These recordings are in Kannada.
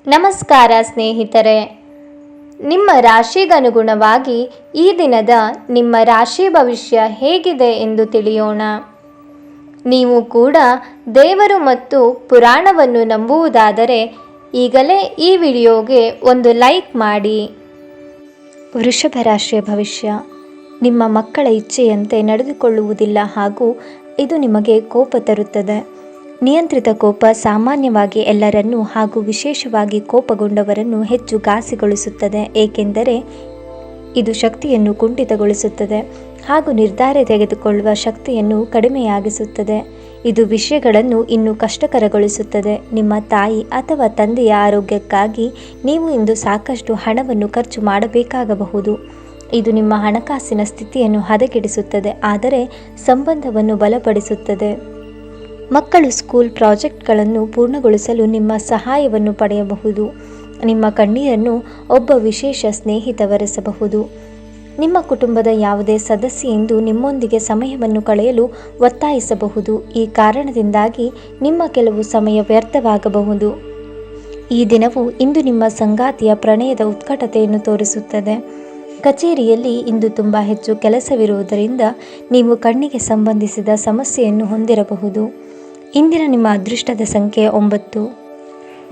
ನಮಸ್ಕಾರ ಸ್ನೇಹಿತರೆ, ನಿಮ್ಮ ರಾಶಿಗನುಗುಣವಾಗಿ ಈ ದಿನದ ನಿಮ್ಮ ರಾಶಿ ಭವಿಷ್ಯ ಹೇಗಿದೆ ಎಂದು ತಿಳಿಯೋಣ. ನೀವು ಕೂಡ ದೇವರು ಮತ್ತು ಪುರಾಣವನ್ನು ನಂಬುವುದಾದರೆ ಈಗಲೇ ಈ ವಿಡಿಯೋಗೆ ಒಂದು ಲೈಕ್ ಮಾಡಿ. ವೃಷಭ ರಾಶಿಯ ಭವಿಷ್ಯ. ನಿಮ್ಮ ಮಕ್ಕಳ ಇಚ್ಛೆಯಂತೆ ನಡೆದುಕೊಳ್ಳುವುದಿಲ್ಲ ಹಾಗೂ ಇದು ನಿಮಗೆ ಕೋಪ ತರುತ್ತದೆ. ನಿಯಂತ್ರಿತ ಕೋಪ ಸಾಮಾನ್ಯವಾಗಿ ಎಲ್ಲರನ್ನೂ ಹಾಗೂ ವಿಶೇಷವಾಗಿ ಕೋಪಗೊಂಡವರನ್ನು ಹೆಚ್ಚು ಘಾಸಿಗೊಳಿಸುತ್ತದೆ, ಏಕೆಂದರೆ ಇದು ಶಕ್ತಿಯನ್ನು ಕುಂಠಿತಗೊಳಿಸುತ್ತದೆ ಹಾಗೂ ನಿರ್ಧಾರ ತೆಗೆದುಕೊಳ್ಳುವ ಶಕ್ತಿಯನ್ನು ಕಡಿಮೆಯಾಗಿಸುತ್ತದೆ. ಇದು ವಿಷಯಗಳನ್ನು ಇನ್ನೂ ಕಷ್ಟಕರಗೊಳಿಸುತ್ತದೆ. ನಿಮ್ಮ ತಾಯಿ ಅಥವಾ ತಂದೆಯ ಆರೋಗ್ಯಕ್ಕಾಗಿ ನೀವು ಇಂದು ಸಾಕಷ್ಟು ಹಣವನ್ನು ಖರ್ಚು ಮಾಡಬೇಕಾಗಬಹುದು. ಇದು ನಿಮ್ಮ ಹಣಕಾಸಿನ ಸ್ಥಿತಿಯನ್ನು ಹದಗೆಡಿಸುತ್ತದೆ, ಆದರೆ ಸಂಬಂಧವನ್ನು ಬಲಪಡಿಸುತ್ತದೆ. ಮಕ್ಕಳು ಸ್ಕೂಲ್ ಪ್ರಾಜೆಕ್ಟ್ಗಳನ್ನು ಪೂರ್ಣಗೊಳಿಸಲು ನಿಮ್ಮ ಸಹಾಯವನ್ನು ಪಡೆಯಬಹುದು. ನಿಮ್ಮ ಕಣ್ಣೀರನ್ನು ಒಬ್ಬ ವಿಶೇಷ ಸ್ನೇಹಿತ ಒರೆಸಬಹುದು. ನಿಮ್ಮ ಕುಟುಂಬದ ಯಾವುದೇ ಸದಸ್ಯೆಂದು ನಿಮ್ಮೊಂದಿಗೆ ಸಮಯವನ್ನು ಕಳೆಯಲು ಒತ್ತಾಯಿಸಬಹುದು. ಈ ಕಾರಣದಿಂದಾಗಿ ನಿಮ್ಮ ಕೆಲವು ಸಮಯ ವ್ಯರ್ಥವಾಗಬಹುದು. ಈ ದಿನವು ಇಂದು ನಿಮ್ಮ ಸಂಗಾತಿಯ ಪ್ರಣಯದ ಉತ್ಕಟತೆಯನ್ನು ತೋರಿಸುತ್ತದೆ. ಕಚೇರಿಯಲ್ಲಿ ಇಂದು ತುಂಬ ಹೆಚ್ಚು ಕೆಲಸವಿರುವುದರಿಂದ ನೀವು ಕಣ್ಣಿಗೆ ಸಂಬಂಧಿಸಿದ ಸಮಸ್ಯೆಯನ್ನು ಹೊಂದಿರಬಹುದು. ಇಂದಿನ ನಿಮ್ಮ ಅದೃಷ್ಟದ ಸಂಖ್ಯೆ 9.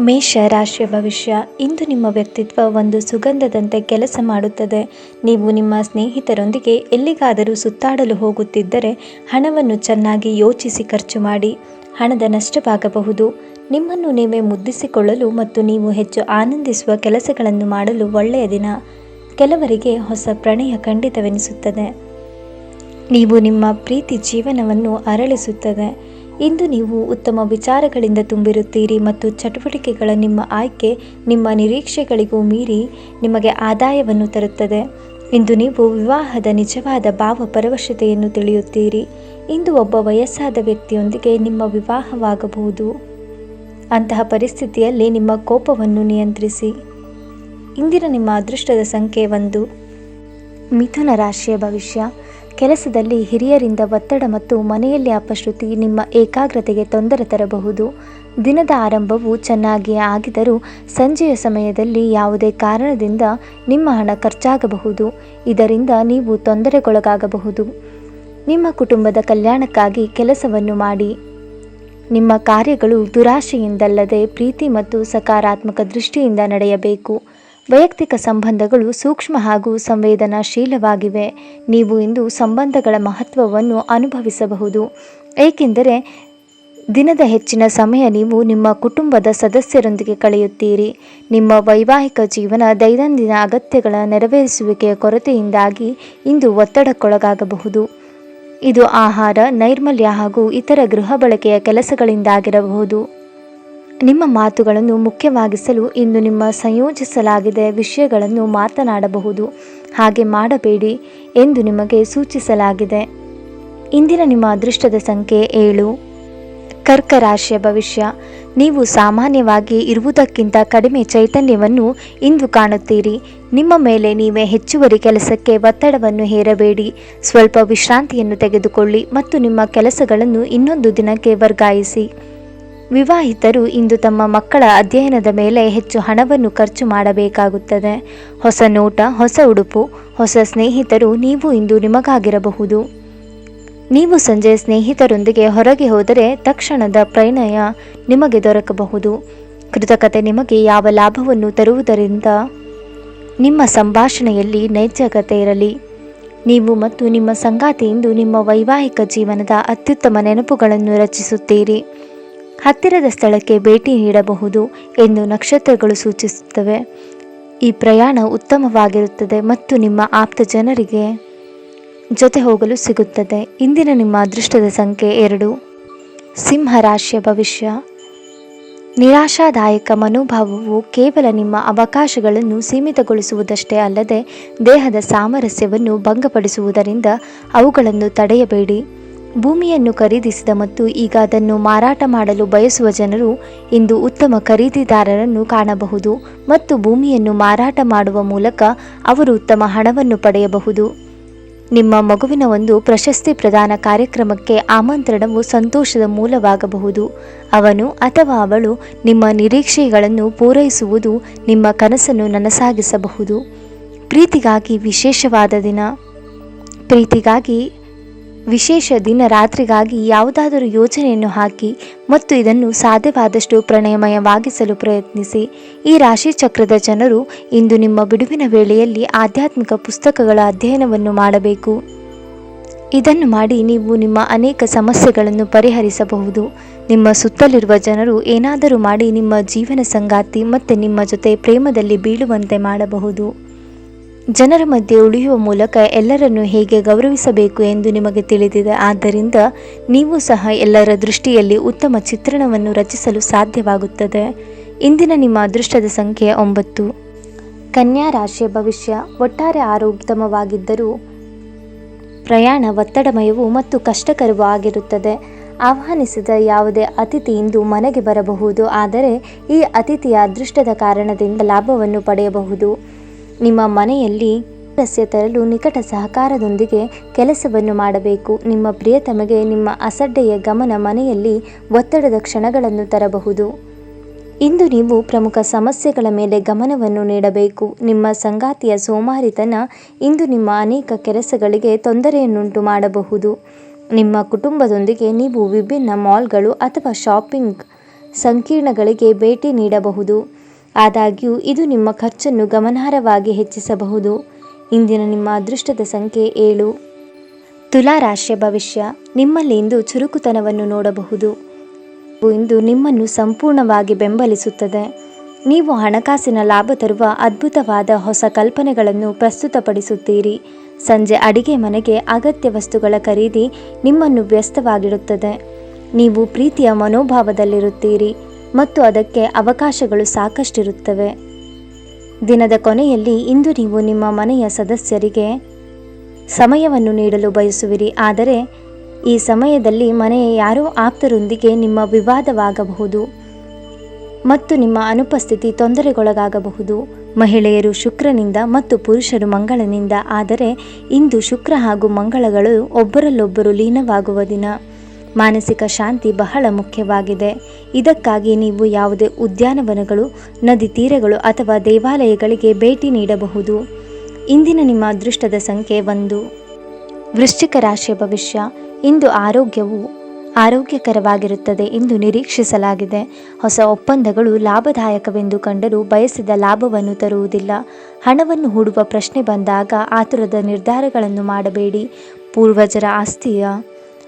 ಮೇಷ ರಾಶಿಯ ಭವಿಷ್ಯ. ಇಂದು ನಿಮ್ಮ ವ್ಯಕ್ತಿತ್ವ ಒಂದು ಸುಗಂಧದಂತೆ ಕೆಲಸ ಮಾಡುತ್ತದೆ. ನೀವು ನಿಮ್ಮ ಸ್ನೇಹಿತರೊಂದಿಗೆ ಎಲ್ಲಿಗಾದರೂ ಸುತ್ತಾಡಲು ಹೋಗುತ್ತಿದ್ದರೆ ಹಣವನ್ನು ಚೆನ್ನಾಗಿ ಯೋಚಿಸಿ ಖರ್ಚು ಮಾಡಿ. ಹಣದ ನಷ್ಟವಾಗಬಹುದು. ನಿಮ್ಮನ್ನು ನೀವೇ ಮುದ್ದಿಸಿಕೊಳ್ಳಲು ಮತ್ತು ನೀವು ಹೆಚ್ಚು ಆನಂದಿಸುವ ಕೆಲಸಗಳನ್ನು ಮಾಡಲು ಒಳ್ಳೆಯ ದಿನ. ಕೆಲವರಿಗೆ ಹೊಸ ಪ್ರಣಯ ಖಂಡಿತವೆನಿಸುತ್ತದೆ. ನೀವು ನಿಮ್ಮ ಪ್ರೀತಿ ಜೀವನವನ್ನು ಅರಳಿಸುತ್ತದೆ. ಇಂದು ನೀವು ಉತ್ತಮ ವಿಚಾರಗಳಿಂದ ತುಂಬಿರುತ್ತೀರಿ ಮತ್ತು ಚಟುವಟಿಕೆಗಳ ನಿಮ್ಮ ಆಯ್ಕೆ ನಿಮ್ಮ ನಿರೀಕ್ಷೆಗಳಿಗೂ ಮೀರಿ ನಿಮಗೆ ಆದಾಯವನ್ನು ತರುತ್ತದೆ. ಇಂದು ನೀವು ವಿವಾಹದ ನಿಜವಾದ ಭಾವಪರವಶತೆಯನ್ನು ತಿಳಿಯುತ್ತೀರಿ. ಇಂದು ಒಬ್ಬ ವಯಸ್ಸಾದ ವ್ಯಕ್ತಿಯೊಂದಿಗೆ ನಿಮ್ಮ ವಿವಾಹವಾಗಬಹುದು. ಅಂತಹ ಪರಿಸ್ಥಿತಿಯಲ್ಲಿ ನಿಮ್ಮ ಕೋಪವನ್ನು ನಿಯಂತ್ರಿಸಿ. ಇಂದಿನ ನಿಮ್ಮ ಅದೃಷ್ಟದ ಸಂಖ್ಯೆ 1. ಮಿಥುನ ರಾಶಿಯ ಭವಿಷ್ಯ. ಕೆಲಸದಲ್ಲಿ ಹಿರಿಯರಿಂದ ಒತ್ತಡ ಮತ್ತು ಮನೆಯಲ್ಲಿ ಅಪಶ್ರುತಿ ನಿಮ್ಮ ಏಕಾಗ್ರತೆಗೆ ತೊಂದರೆ ತರಬಹುದು. ದಿನದ ಆರಂಭವು ಚೆನ್ನಾಗಿಯೇ ಆಗಿದ್ದರೂ ಸಂಜೆಯ ಸಮಯದಲ್ಲಿ ಯಾವುದೇ ಕಾರಣದಿಂದ ನಿಮ್ಮ ಹಣ ಖರ್ಚಾಗಬಹುದು. ಇದರಿಂದ ನೀವು ತೊಂದರೆಗೊಳಗಾಗಬಹುದು. ನಿಮ್ಮ ಕುಟುಂಬದ ಕಲ್ಯಾಣಕ್ಕಾಗಿ ಕೆಲಸವನ್ನು ಮಾಡಿ. ನಿಮ್ಮ ಕಾರ್ಯಗಳು ದುರಾಶೆಯಿಂದಲ್ಲದೆ ಪ್ರೀತಿ ಮತ್ತು ಸಕಾರಾತ್ಮಕ ದೃಷ್ಟಿಯಿಂದ ನಡೆಯಬೇಕು. ವೈಯಕ್ತಿಕ ಸಂಬಂಧಗಳು ಸೂಕ್ಷ್ಮ ಹಾಗೂ ಸಂವೇದನಾಶೀಲವಾಗಿವೆ. ನೀವು ಇಂದು ಸಂಬಂಧಗಳ ಮಹತ್ವವನ್ನು ಅನುಭವಿಸಬಹುದು, ಏಕೆಂದರೆ ದಿನದ ಹೆಚ್ಚಿನ ಸಮಯ ನೀವು ನಿಮ್ಮ ಕುಟುಂಬದ ಸದಸ್ಯರೊಂದಿಗೆ ಕಳೆಯುತ್ತೀರಿ. ನಿಮ್ಮ ವೈವಾಹಿಕ ಜೀವನ ದೈನಂದಿನ ಅಗತ್ಯಗಳ ನೆರವೇರಿಸುವಿಕೆಯ ಕೊರತೆಯಿಂದಾಗಿ ಇಂದು ಒತ್ತಡಕ್ಕೊಳಗಾಗಬಹುದು. ಇದು ಆಹಾರ, ನೈರ್ಮಲ್ಯ ಹಾಗೂ ಇತರ ಗೃಹ ಬಳಕೆಯ ಕೆಲಸಗಳಿಂದಾಗಿರಬಹುದು. ನಿಮ್ಮ ಮಾತುಗಳನ್ನು ಮುಖ್ಯವಾಗಿಸಲು ಇಂದು ನಿಮ್ಮ ಸಂಯೋಜಿಸಲಾಗಿದೆ ವಿಷಯಗಳನ್ನು ಮಾತನಾಡಬಹುದು. ಹಾಗೆ ಮಾಡಬೇಡಿ ಎಂದು ನಿಮಗೆ ಸೂಚಿಸಲಾಗಿದೆ. ಇಂದಿನ ನಿಮ್ಮ ಅದೃಷ್ಟದ ಸಂಖ್ಯೆ 7. ಕರ್ಕ ರಾಶಿಯ ಭವಿಷ್ಯ. ನೀವು ಸಾಮಾನ್ಯವಾಗಿ ಇರುವುದಕ್ಕಿಂತ ಕಡಿಮೆ ಚೈತನ್ಯವನ್ನು ಇಂದು ಕಾಣುತ್ತೀರಿ. ನಿಮ್ಮ ಮೇಲೆ ನೀವೇ ಹೆಚ್ಚುವರಿ ಕೆಲಸಕ್ಕೆ ಒತ್ತಡವನ್ನು ಹೇರಬೇಡಿ. ಸ್ವಲ್ಪ ವಿಶ್ರಾಂತಿಯನ್ನು ತೆಗೆದುಕೊಳ್ಳಿ ಮತ್ತು ನಿಮ್ಮ ಕೆಲಸಗಳನ್ನು ಇನ್ನೊಂದು ದಿನಕ್ಕೆ ವರ್ಗಾಯಿಸಿ. ವಿವಾಹಿತರು ಇಂದು ತಮ್ಮ ಮಕ್ಕಳ ಅಧ್ಯಯನದ ಮೇಲೆ ಹೆಚ್ಚು ಹಣವನ್ನು ಖರ್ಚು ಮಾಡಬೇಕಾಗುತ್ತದೆ. ಹೊಸ ನೋಟ, ಹೊಸ ಉಡುಪು, ಹೊಸ ಸ್ನೇಹಿತರು ನೀವು ಇಂದು ನಿಮಗಾಗಿರಬಹುದು. ನೀವು ಸಂಜೆ ಸ್ನೇಹಿತರೊಂದಿಗೆ ಹೊರಗೆ ಹೋದರೆ ತಕ್ಷಣದ ಪ್ರಣಯ ನಿಮಗೆ ದೊರಕಬಹುದು. ಕೃತಕತೆ ನಿಮಗೆ ಯಾವ ಲಾಭವನ್ನು ತರುವುದರಿಂದ ನಿಮ್ಮ ಸಂಭಾಷಣೆಯಲ್ಲಿ ನೈಜತೆ ಇರಲಿ. ನೀವು ಮತ್ತು ನಿಮ್ಮ ಸಂಗಾತಿ ಇಂದು ನಿಮ್ಮ ವೈವಾಹಿಕ ಜೀವನದ ಅತ್ಯುತ್ತಮ ನೆನಪುಗಳನ್ನು ರಚಿಸುತ್ತೀರಿ. ಹತ್ತಿರದ ಸ್ಥಳಕ್ಕೆ ಭೇಟಿ ನೀಡಬಹುದು ಎಂದು ನಕ್ಷತ್ರಗಳು ಸೂಚಿಸುತ್ತವೆ. ಈ ಪ್ರಯಾಣ ಉತ್ತಮವಾಗಿರುತ್ತದೆ ಮತ್ತು ನಿಮ್ಮ ಆಪ್ತ ಜನರಿಗೆ ಜೊತೆ ಹೋಗಲು ಸಿಗುತ್ತದೆ. ಇಂದಿನ ನಿಮ್ಮ ಅದೃಷ್ಟದ ಸಂಖ್ಯೆ 2. ಸಿಂಹ ರಾಶಿಯ ಭವಿಷ್ಯ. ನಿರಾಶಾದಾಯಕ ಮನೋಭಾವವು ಕೇವಲ ನಿಮ್ಮ ಅವಕಾಶಗಳನ್ನು ಸೀಮಿತಗೊಳಿಸುವುದಷ್ಟೇ ಅಲ್ಲದೆ ದೇಹದ ಸಾಮರಸ್ಯವನ್ನು ಭಂಗಪಡಿಸುವುದರಿಂದ ಅವುಗಳನ್ನು ತಡೆಯಬೇಡಿ. ಭೂಮಿಯನ್ನು ಖರೀದಿಸಿದ ಮತ್ತು ಈಗ ಅದನ್ನು ಮಾರಾಟ ಮಾಡಲು ಬಯಸುವ ಜನರು ಇಂದು ಉತ್ತಮ ಖರೀದಿದಾರರನ್ನು ಕಾಣಬಹುದು ಮತ್ತು ಭೂಮಿಯನ್ನು ಮಾರಾಟ ಮಾಡುವ ಮೂಲಕ ಅವರು ಉತ್ತಮ ಹಣವನ್ನು ಪಡೆಯಬಹುದು. ನಿಮ್ಮ ಮಗುವಿನ ಒಂದು ಪ್ರಶಸ್ತಿ ಪ್ರದಾನ ಕಾರ್ಯಕ್ರಮಕ್ಕೆ ಆಮಂತ್ರಣವು ಸಂತೋಷದ ಮೂಲವಾಗಬಹುದು. ಅವನು ಅಥವಾ ಅವಳು ನಿಮ್ಮ ನಿರೀಕ್ಷೆಗಳನ್ನು ಪೂರೈಸುವುದು ನಿಮ್ಮ ಕನಸನ್ನು ನನಸಾಗಿಸಬಹುದು. ಪ್ರೀತಿಗಾಗಿ ವಿಶೇಷ ದಿನ ರಾತ್ರಿಗಾಗಿ ಯಾವುದಾದರೂ ಯೋಜನೆಯನ್ನು ಹಾಕಿ ಮತ್ತು ಇದನ್ನು ಸಾಧ್ಯವಾದಷ್ಟು ಪ್ರಣಯಮಯವಾಗಿಸಲು ಪ್ರಯತ್ನಿಸಿ. ಈ ರಾಶಿ ಚಕ್ರದ ಜನರು ಇಂದು ನಿಮ್ಮ ಬಿಡುವಿನ ವೇಳೆಯಲ್ಲಿ ಆಧ್ಯಾತ್ಮಿಕ ಪುಸ್ತಕಗಳ ಅಧ್ಯಯನವನ್ನು ಮಾಡಬೇಕು. ಇದನ್ನು ಮಾಡಿ ನೀವು ನಿಮ್ಮ ಅನೇಕ ಸಮಸ್ಯೆಗಳನ್ನು ಪರಿಹರಿಸಬಹುದು. ನಿಮ್ಮ ಸುತ್ತಲಿರುವ ಜನರು ಏನಾದರೂ ಮಾಡಿ ನಿಮ್ಮ ಜೀವನ ಸಂಗಾತಿ ಮತ್ತು ನಿಮ್ಮ ಜೊತೆ ಪ್ರೇಮದಲ್ಲಿ ಬೀಳುವಂತೆ ಮಾಡಬಹುದು. ಜನರ ಮಧ್ಯೆ ಉಳಿಯುವ ಮೂಲಕ ಎಲ್ಲರನ್ನು ಹೇಗೆ ಗೌರವಿಸಬೇಕು ಎಂದು ನಿಮಗೆ ತಿಳಿದಿದೆ. ಆದ್ದರಿಂದ ನೀವು ಸಹ ಎಲ್ಲರ ದೃಷ್ಟಿಯಲ್ಲಿ ಉತ್ತಮ ಚಿತ್ರಣವನ್ನು ರಚಿಸಲು ಸಾಧ್ಯವಾಗುತ್ತದೆ. ಇಂದಿನ ನಿಮ್ಮ ಅದೃಷ್ಟದ ಸಂಖ್ಯೆ 9. ಕನ್ಯಾ ರಾಶಿಯ ಭವಿಷ್ಯ. ಒಟ್ಟಾರೆ ಆರೋಗ್ಯ ಉತ್ತಮವಾಗಿದ್ದರೂ ಪ್ರಯಾಣ ಒತ್ತಡಮಯವೂ ಮತ್ತು ಕಷ್ಟಕರವೂ ಆಗಿರುತ್ತದೆ. ಆಹ್ವಾನಿಸಿದ ಯಾವುದೇ ಅತಿಥಿ ಇಂದು ಮನೆಗೆ ಬರಬಹುದು, ಆದರೆ ಈ ಅತಿಥಿಯ ಅದೃಷ್ಟದ ಕಾರಣದಿಂದ ಲಾಭವನ್ನು ಪಡೆಯಬಹುದು. ನಿಮ್ಮ ಮನೆಯಲ್ಲಿ ರಸ್ಯ ತರಲು ನಿಕಟ ಸಹಕಾರದೊಂದಿಗೆ ಕೆಲಸವನ್ನು ಮಾಡಬೇಕು. ನಿಮ್ಮ ಪ್ರಿಯತಮೆಗೆ ನಿಮ್ಮ ಅಸಡ್ಡೆಯ ಗಮನ ಮನೆಯಲ್ಲಿ ಒತ್ತಡದ ಕ್ಷಣಗಳನ್ನು ತರಬಹುದು. ಇಂದು ನೀವು ಪ್ರಮುಖ ಸಮಸ್ಯೆಗಳ ಮೇಲೆ ಗಮನವನ್ನು ನೀಡಬೇಕು. ನಿಮ್ಮ ಸಂಗಾತಿಯ ಸೋಮಾರಿತನ ಇಂದು ನಿಮ್ಮ ಅನೇಕ ಕೆಲಸಗಳಿಗೆ ತೊಂದರೆಯನ್ನುಂಟು ಮಾಡಬಹುದು. ನಿಮ್ಮ ಕುಟುಂಬದೊಂದಿಗೆ ನೀವು ವಿಭಿನ್ನ ಮಾಲ್ಗಳು ಅಥವಾ ಶಾಪಿಂಗ್ ಸಂಕೀರ್ಣಗಳಿಗೆ ಭೇಟಿ ನೀಡಬಹುದು. ಆದಾಗ್ಯೂ ಇದು ನಿಮ್ಮ ಖರ್ಚನ್ನು ಗಮನಾರ್ಹವಾಗಿ ಹೆಚ್ಚಿಸಬಹುದು. ಇಂದಿನ ನಿಮ್ಮ ಅದೃಷ್ಟದ ಸಂಖ್ಯೆ 7. ತುಲಾ ರಾಶಿಯ ಭವಿಷ್ಯ. ನಿಮ್ಮಲ್ಲಿ ಇಂದು ಚುರುಕುತನವನ್ನು ನೋಡಬಹುದು. ಇಂದು ನಿಮ್ಮನ್ನು ಸಂಪೂರ್ಣವಾಗಿ ಬೆಂಬಲಿಸುತ್ತದೆ. ನೀವು ಹಣಕಾಸಿನ ಲಾಭ ತರುವ ಅದ್ಭುತವಾದ ಹೊಸ ಕಲ್ಪನೆಗಳನ್ನು ಪ್ರಸ್ತುತಪಡಿಸುತ್ತೀರಿ. ಸಂಜೆ ಅಡಿಗೆ ಮನೆಗೆ ಅಗತ್ಯ ವಸ್ತುಗಳ ಖರೀದಿ ನಿಮ್ಮನ್ನು ವ್ಯಸ್ತವಾಗಿಡುತ್ತದೆ. ನೀವು ಪ್ರೀತಿಯ ಮನೋಭಾವದಲ್ಲಿರುತ್ತೀರಿ ಮತ್ತು ಅದಕ್ಕೆ ಅವಕಾಶಗಳು ಸಾಕಷ್ಟಿರುತ್ತವೆ. ದಿನದ ಕೊನೆಯಲ್ಲಿ ಇಂದು ನೀವು ನಿಮ್ಮ ಮನೆಯ ಸದಸ್ಯರಿಗೆ ಸಮಯವನ್ನು ನೀಡಲು ಬಯಸುವಿರಿ, ಆದರೆ ಈ ಸಮಯದಲ್ಲಿ ಮನೆಯ ಯಾರೋ ಆಪ್ತರೊಂದಿಗೆ ನಿಮ್ಮ ವಿವಾದವಾಗಬಹುದು ಮತ್ತು ನಿಮ್ಮ ಅನುಪಸ್ಥಿತಿ ತೊಂದರೆಗೊಳಗಾಗಬಹುದು. ಮಹಿಳೆಯರು ಶುಕ್ರನಿಂದ ಮತ್ತು ಪುರುಷರು ಮಂಗಳನಿಂದ, ಆದರೆ ಇಂದು ಶುಕ್ರ ಹಾಗೂ ಮಂಗಳಗಳು ಒಬ್ಬರಲ್ಲೊಬ್ಬರು ಲೀನವಾಗುವ ದಿನ. ಮಾನಸಿಕ ಶಾಂತಿ ಬಹಳ ಮುಖ್ಯವಾಗಿದೆ. ಇದಕ್ಕಾಗಿ ನೀವು ಯಾವುದೇ ಉದ್ಯಾನವನಗಳು, ನದಿ ತೀರಗಳು ಅಥವಾ ದೇವಾಲಯಗಳಿಗೆ ಭೇಟಿ ನೀಡಬಹುದು. ಇಂದಿನ ನಿಮ್ಮ ಅದೃಷ್ಟದ ಸಂಖ್ಯೆ 1. ವೃಶ್ಚಿಕ ರಾಶಿಯ ಭವಿಷ್ಯ. ಇಂದು ಆರೋಗ್ಯವು ಆರೋಗ್ಯಕರವಾಗಿರುತ್ತದೆ ಎಂದು ನಿರೀಕ್ಷಿಸಲಾಗಿದೆ. ಹೊಸ ಒಪ್ಪಂದಗಳು ಲಾಭದಾಯಕವೆಂದು ಕಂಡರೂ ಬಯಸಿದ ಲಾಭವನ್ನು ತರುವುದಿಲ್ಲ. ಹಣವನ್ನು ಹೂಡುವ ಪ್ರಶ್ನೆ ಬಂದಾಗ ಆತುರದ ನಿರ್ಧಾರಗಳನ್ನು ಮಾಡಬೇಡಿ. ಪೂರ್ವಜರ ಆಸ್ತಿಯ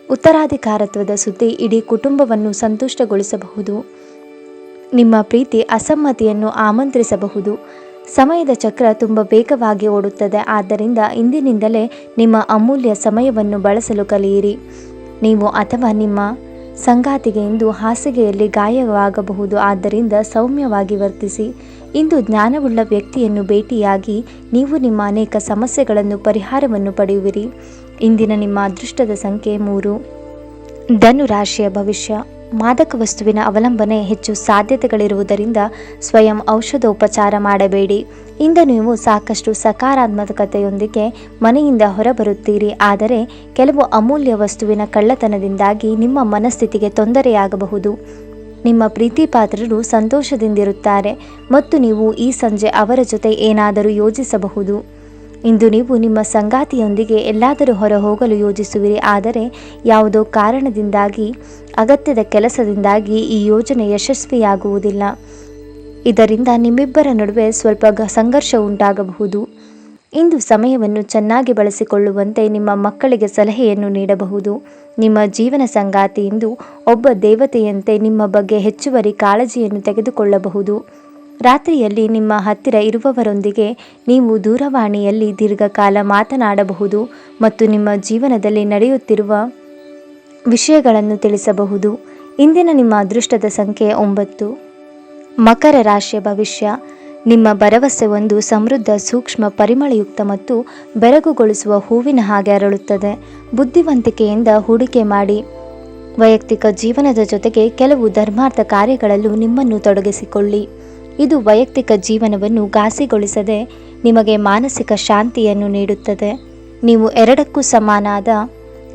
ಉತ್ತರಾಧಿಕಾರತ್ವದ ಸುದ್ದಿ ಇಡೀ ಕುಟುಂಬವನ್ನು ಸಂತುಷ್ಟಗೊಳಿಸಬಹುದು. ನಿಮ್ಮ ಪ್ರೀತಿ ಅಸಮ್ಮತಿಯನ್ನು ಆಮಂತ್ರಿಸಬಹುದು. ಸಮಯದ ಚಕ್ರ ತುಂಬ ವೇಗವಾಗಿ ಓಡುತ್ತದೆ, ಆದ್ದರಿಂದ ಇಂದಿನಿಂದಲೇ ನಿಮ್ಮ ಅಮೂಲ್ಯ ಸಮಯವನ್ನು ಬಳಸಲು ಕಲಿಯಿರಿ. ನೀವು ಅಥವಾ ನಿಮ್ಮ ಸಂಗಾತಿಗೆ ಇಂದು ಹಾಸಿಗೆಯಲ್ಲಿ ಗಾಯವಾಗಬಹುದು, ಆದ್ದರಿಂದ ಸೌಮ್ಯವಾಗಿ ವರ್ತಿಸಿ. ಇಂದು ಜ್ಞಾನವುಳ್ಳ ವ್ಯಕ್ತಿಯನ್ನು ಭೇಟಿಯಾಗಿ ನೀವು ನಿಮ್ಮ ಅನೇಕ ಸಮಸ್ಯೆಗಳನ್ನು ಪರಿಹಾರವನ್ನು ಪಡೆಯುವಿರಿ. ಇಂದಿನ ನಿಮ್ಮ ಅದೃಷ್ಟದ ಸಂಖ್ಯೆ 3. ಧನು ರಾಶಿಯ ಭವಿಷ್ಯ. ಮಾದಕ ವಸ್ತುವಿನ ಅವಲಂಬನೆ ಹೆಚ್ಚು ಸಾಧ್ಯತೆಗಳಿರುವುದರಿಂದ ಸ್ವಯಂ ಔಷಧೋಪಚಾರ ಮಾಡಬೇಡಿ. ಇಂದು ನೀವು ಸಾಕಷ್ಟು ಸಕಾರಾತ್ಮಕತೆಯೊಂದಿಗೆ ಮನೆಯಿಂದ ಹೊರಬರುತ್ತೀರಿ, ಆದರೆ ಕೆಲವು ಅಮೂಲ್ಯ ವಸ್ತುವಿನ ಕಳ್ಳತನದಿಂದಾಗಿ ನಿಮ್ಮ ಮನಸ್ಥಿತಿಗೆ ತೊಂದರೆಯಾಗಬಹುದು. ನಿಮ್ಮ ಪ್ರೀತಿ ಪಾತ್ರರು ಸಂತೋಷದಿಂದಿರುತ್ತಾರೆ ಮತ್ತು ನೀವು ಈ ಸಂಜೆ ಅವರ ಜೊತೆ ಏನಾದರೂ ಯೋಜಿಸಬಹುದು. ಇಂದು ನೀವು ನಿಮ್ಮ ಸಂಗಾತಿಯೊಂದಿಗೆ ಎಲ್ಲಾದರೂ ಹೊರ ಹೋಗಲು ಯೋಜಿಸುವಿರಿ, ಆದರೆ ಯಾವುದೋ ಕಾರಣದಿಂದಾಗಿ ಅಗತ್ಯದ ಕೆಲಸದಿಂದಾಗಿ ಈ ಯೋಜನೆ ಯಶಸ್ವಿಯಾಗುವುದಿಲ್ಲ. ಇದರಿಂದ ನಿಮ್ಮಿಬ್ಬರ ನಡುವೆ ಸ್ವಲ್ಪ ಸಂಘರ್ಷ ಉಂಟಾಗಬಹುದು. ಇಂದು ಸಮಯವನ್ನು ಚೆನ್ನಾಗಿ ಬಳಸಿಕೊಳ್ಳುವಂತೆ ನಿಮ್ಮ ಮಕ್ಕಳಿಗೆ ಸಲಹೆಯನ್ನು ನೀಡಬಹುದು. ನಿಮ್ಮ ಜೀವನ ಸಂಗಾತಿ ಇಂದು ಒಬ್ಬ ದೇವತೆಯಂತೆ ನಿಮ್ಮ ಬಗ್ಗೆ ಹೆಚ್ಚುವರಿ ಕಾಳಜಿಯನ್ನು ತೆಗೆದುಕೊಳ್ಳಬಹುದು. ರಾತ್ರಿಯಲ್ಲಿ ನಿಮ್ಮ ಹತ್ತಿರ ಇರುವವರೊಂದಿಗೆ ನೀವು ದೂರವಾಣಿಯಲ್ಲಿ ದೀರ್ಘಕಾಲ ಮಾತನಾಡಬಹುದು ಮತ್ತು ನಿಮ್ಮ ಜೀವನದಲ್ಲಿ ನಡೆಯುತ್ತಿರುವ ವಿಷಯಗಳನ್ನು ತಿಳಿಸಬಹುದು. ಇಂದಿನ ನಿಮ್ಮ ಅದೃಷ್ಟದ ಸಂಖ್ಯೆ 9. ಮಕರ ರಾಶಿಯ ಭವಿಷ್ಯ. ನಿಮ್ಮ ಭರವಸೆ ಒಂದು ಸಮೃದ್ಧ, ಸೂಕ್ಷ್ಮ, ಪರಿಮಳಯುಕ್ತ ಮತ್ತು ಬೆರಗುಗೊಳಿಸುವ ಹೂವಿನ ಹಾಗೆ ಅರಳುತ್ತದೆ. ಬುದ್ಧಿವಂತಿಕೆಯಿಂದ ಹೂಡಿಕೆ ಮಾಡಿ. ವೈಯಕ್ತಿಕ ಜೀವನದ ಜೊತೆಗೆ ಕೆಲವು ಧರ್ಮಾರ್ಥ ಕಾರ್ಯಗಳಲ್ಲೂ ನಿಮ್ಮನ್ನು ತೊಡಗಿಸಿಕೊಳ್ಳಿ. ಇದು ವೈಯಕ್ತಿಕ ಜೀವನವನ್ನು ಘಾಸಿಗೊಳಿಸದೆ ನಿಮಗೆ ಮಾನಸಿಕ ಶಾಂತಿಯನ್ನು ನೀಡುತ್ತದೆ. ನೀವು ಎರಡಕ್ಕೂ ಸಮಾನಾದ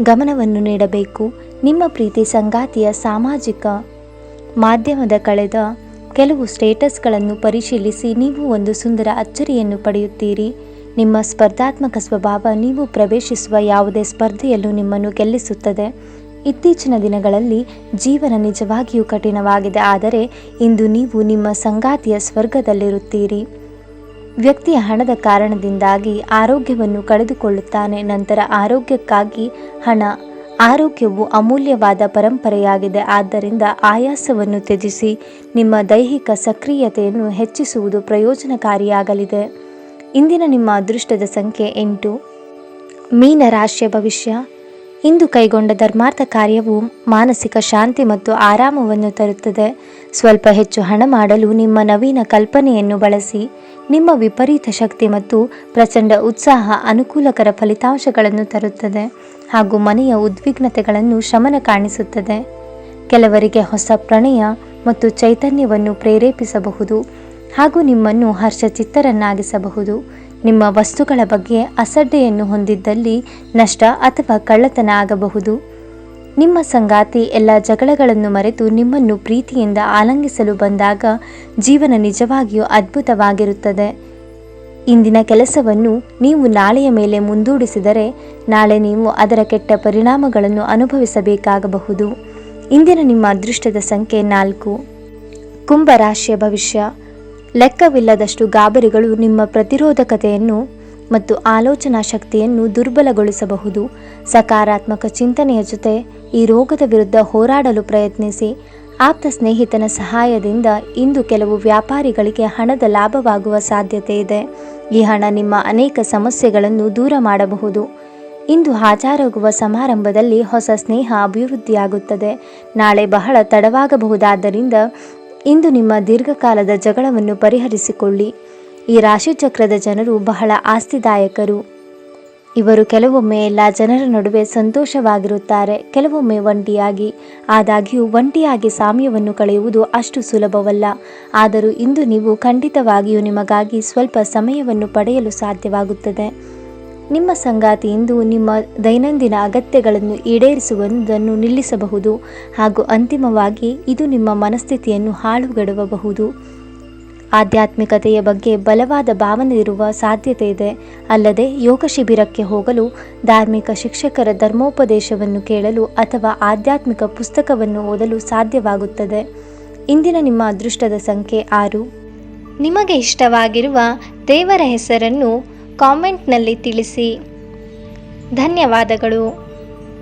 ಗಮನವನ್ನು ನೀಡಬೇಕು. ನಿಮ್ಮ ಪ್ರೀತಿ ಸಂಗಾತಿಯ ಸಾಮಾಜಿಕ ಮಾಧ್ಯಮದ ಕಳೆದ ಕೆಲವು ಸ್ಟೇಟಸ್ಗಳನ್ನು ಪರಿಶೀಲಿಸಿ ನೀವು ಒಂದು ಸುಂದರ ಅಚ್ಚರಿಯನ್ನು ಪಡೆಯುತ್ತೀರಿ. ನಿಮ್ಮ ಸ್ಪರ್ಧಾತ್ಮಕ ಸ್ವಭಾವ ನೀವು ಪ್ರವೇಶಿಸುವ ಯಾವುದೇ ಸ್ಪರ್ಧೆಯಲ್ಲೂ ನಿಮ್ಮನ್ನು ಗೆಲ್ಲಿಸುತ್ತದೆ. ಇತ್ತೀಚಿನ ದಿನಗಳಲ್ಲಿ ಜೀವನ ನಿಜವಾಗಿಯೂ ಕಠಿಣವಾಗಿದೆ, ಆದರೆ ಇಂದು ನೀವು ನಿಮ್ಮ ಸಂಗಾತಿಯ ಸ್ವರ್ಗದಲ್ಲಿರುತ್ತೀರಿ. ವ್ಯಕ್ತಿಯ ಹಣದ ಕಾರಣದಿಂದಾಗಿ ಆರೋಗ್ಯವನ್ನು ಕಳೆದುಕೊಳ್ಳುತ್ತಾನೆ. ನಂತರ ಆರೋಗ್ಯಕ್ಕಾಗಿ ಹಣ. ಆರೋಗ್ಯವು ಅಮೂಲ್ಯವಾದ ಪರಂಪರೆಯಾಗಿದೆ, ಆದ್ದರಿಂದ ಆಯಾಸವನ್ನು ತ್ಯಜಿಸಿ ನಿಮ್ಮ ದೈಹಿಕ ಸಕ್ರಿಯತೆಯನ್ನು ಹೆಚ್ಚಿಸುವುದು ಪ್ರಯೋಜನಕಾರಿಯಾಗಲಿದೆ. ಇಂದಿನ ನಿಮ್ಮ ಅದೃಷ್ಟದ ಸಂಖ್ಯೆ 8. ಮೀನ ರಾಶಿಯ ಭವಿಷ್ಯ. ಇಂದು ಕೈಗೊಂಡ ಧರ್ಮಾರ್ಥ ಕಾರ್ಯವು ಮಾನಸಿಕ ಶಾಂತಿ ಮತ್ತು ಆರಾಮವನ್ನು ತರುತ್ತದೆ. ಸ್ವಲ್ಪ ಹೆಚ್ಚು ಹಣ ಮಾಡಲು ನಿಮ್ಮ ನವೀನ ಕಲ್ಪನೆಯನ್ನು ಬಳಸಿ. ನಿಮ್ಮ ವಿಪರೀತ ಶಕ್ತಿ ಮತ್ತು ಪ್ರಚಂಡ ಉತ್ಸಾಹ ಅನುಕೂಲಕರ ಫಲಿತಾಂಶಗಳನ್ನು ತರುತ್ತದೆ ಹಾಗೂ ಮನೆಯ ಉದ್ವಿಗ್ನತೆಗಳನ್ನು ಶಮನ ಕಾಣಿಸುತ್ತದೆ. ಕೆಲವರಿಗೆ ಹೊಸ ಪ್ರಣಯ ಮತ್ತು ಚೈತನ್ಯವನ್ನು ಪ್ರೇರೇಪಿಸಬಹುದು ಹಾಗೂ ನಿಮ್ಮನ್ನು ಹರ್ಷಚಿತ್ತರನ್ನಾಗಿಸಬಹುದು. ನಿಮ್ಮ ವಸ್ತುಗಳ ಬಗ್ಗೆ ಅಸಡ್ಡೆಯನ್ನು ಹೊಂದಿದ್ದಲ್ಲಿ ನಷ್ಟ ಅಥವಾ ಕಳ್ಳತನ ಆಗಬಹುದು. ನಿಮ್ಮ ಸಂಗಾತಿ ಎಲ್ಲ ಜಗಳಗಳನ್ನು ಮರೆತು ನಿಮ್ಮನ್ನು ಪ್ರೀತಿಯಿಂದ ಆಲಿಂಗಿಸಲು ಬಂದಾಗ ಜೀವನ ನಿಜವಾಗಿಯೂ ಅದ್ಭುತವಾಗಿರುತ್ತದೆ. ಇಂದಿನ ಕೆಲಸವನ್ನು ನೀವು ನಾಳೆಯ ಮೇಲೆ ಮುಂದೂಡಿಸಿದರೆ ನಾಳೆ ನೀವು ಅದರ ಕೆಟ್ಟ ಪರಿಣಾಮಗಳನ್ನು ಅನುಭವಿಸಬೇಕಾಗಬಹುದು. ಇಂದಿನ ನಿಮ್ಮ ಅದೃಷ್ಟದ ಸಂಖ್ಯೆ 4. ಕುಂಭ ರಾಶಿಯ ಭವಿಷ್ಯ. ಲೆಕ್ಕವಿಲ್ಲದಷ್ಟು ಗಾಬರಿಗಳು ನಿಮ್ಮ ಪ್ರತಿರೋಧಕತೆಯನ್ನು ಮತ್ತು ಆಲೋಚನಾ ಶಕ್ತಿಯನ್ನು ದುರ್ಬಲಗೊಳಿಸಬಹುದು. ಸಕಾರಾತ್ಮಕ ಚಿಂತನೆಯ ಜೊತೆ ಈ ರೋಗದ ವಿರುದ್ಧ ಹೋರಾಡಲು ಪ್ರಯತ್ನಿಸಿ. ಆಪ್ತ ಸ್ನೇಹಿತನ ಸಹಾಯದಿಂದ ಇಂದು ಕೆಲವು ವ್ಯಾಪಾರಿಗಳಿಗೆ ಹಣದ ಲಾಭವಾಗುವ ಸಾಧ್ಯತೆ ಇದೆ. ಈ ಹಣ ನಿಮ್ಮ ಅನೇಕ ಸಮಸ್ಯೆಗಳನ್ನು ದೂರ ಮಾಡಬಹುದು. ಇಂದು ಹಾಜರಾಗುವ ಸಮಾರಂಭದಲ್ಲಿ ಹೊಸ ಸ್ನೇಹ ಅಭಿವೃದ್ಧಿಯಾಗುತ್ತದೆ. ನಾಳೆ ಬಹಳ ತಡವಾಗಬಹುದಾದ್ದರಿಂದ ಇಂದು ನಿಮ್ಮ ದೀರ್ಘಕಾಲದ ಜಗಳವನ್ನು ಪರಿಹರಿಸಿಕೊಳ್ಳಿ. ಈ ರಾಶಿಚಕ್ರದ ಜನರು ಬಹಳ ಆಸ್ತಿದಾಯಕರು. ಇವರು ಕೆಲವೊಮ್ಮೆ ಎಲ್ಲ ಜನರ ನಡುವೆ ಸಂತೋಷವಾಗಿರುತ್ತಾರೆ, ಕೆಲವೊಮ್ಮೆ ಒಂಟಿಯಾಗಿ. ಆದಾಗ್ಯೂ ಒಂಟಿಯಾಗಿ ಸಾಮ್ಯವನ್ನು ಕಳೆಯುವುದು ಅಷ್ಟು ಸುಲಭವಲ್ಲ. ಆದರೂ ಇಂದು ನೀವು ಖಂಡಿತವಾಗಿಯೂ ನಿಮಗಾಗಿ ಸ್ವಲ್ಪ ಸಮಯವನ್ನು ಪಡೆಯಲು ಸಾಧ್ಯವಾಗುತ್ತದೆ. ನಿಮ್ಮ ಸಂಗಾತಿ ಇಂದು ನಿಮ್ಮ ದೈನಂದಿನ ಅಗತ್ಯಗಳನ್ನು ಈಡೇರಿಸುವುದನ್ನು ನಿಲ್ಲಿಸಬಹುದು ಹಾಗೂ ಅಂತಿಮವಾಗಿ ಇದು ನಿಮ್ಮ ಮನಸ್ಥಿತಿಯನ್ನು ಹಾಳುಗೆಡವಬಹುದು. ಆಧ್ಯಾತ್ಮಿಕತೆಯ ಬಗ್ಗೆ ಬಲವಾದ ಭಾವನೆ ಇರುವ ಸಾಧ್ಯತೆ ಇದೆ. ಅಲ್ಲದೆ ಯೋಗ ಶಿಬಿರಕ್ಕೆ ಹೋಗಲು, ಧಾರ್ಮಿಕ ಶಿಕ್ಷಕರ ಧರ್ಮೋಪದೇಶವನ್ನು ಕೇಳಲು ಅಥವಾ ಆಧ್ಯಾತ್ಮಿಕ ಪುಸ್ತಕವನ್ನು ಓದಲು ಸಾಧ್ಯವಾಗುತ್ತದೆ. ಇಂದಿನ ನಿಮ್ಮ ಅದೃಷ್ಟದ ಸಂಖ್ಯೆ 6. ನಿಮಗೆ ಇಷ್ಟವಾಗಿರುವ ದೇವರ ಹೆಸರನ್ನು ಕಾಮೆಂಟ್ನಲ್ಲಿ ತಿಳಿಸಿ. ಧನ್ಯವಾದಗಳು.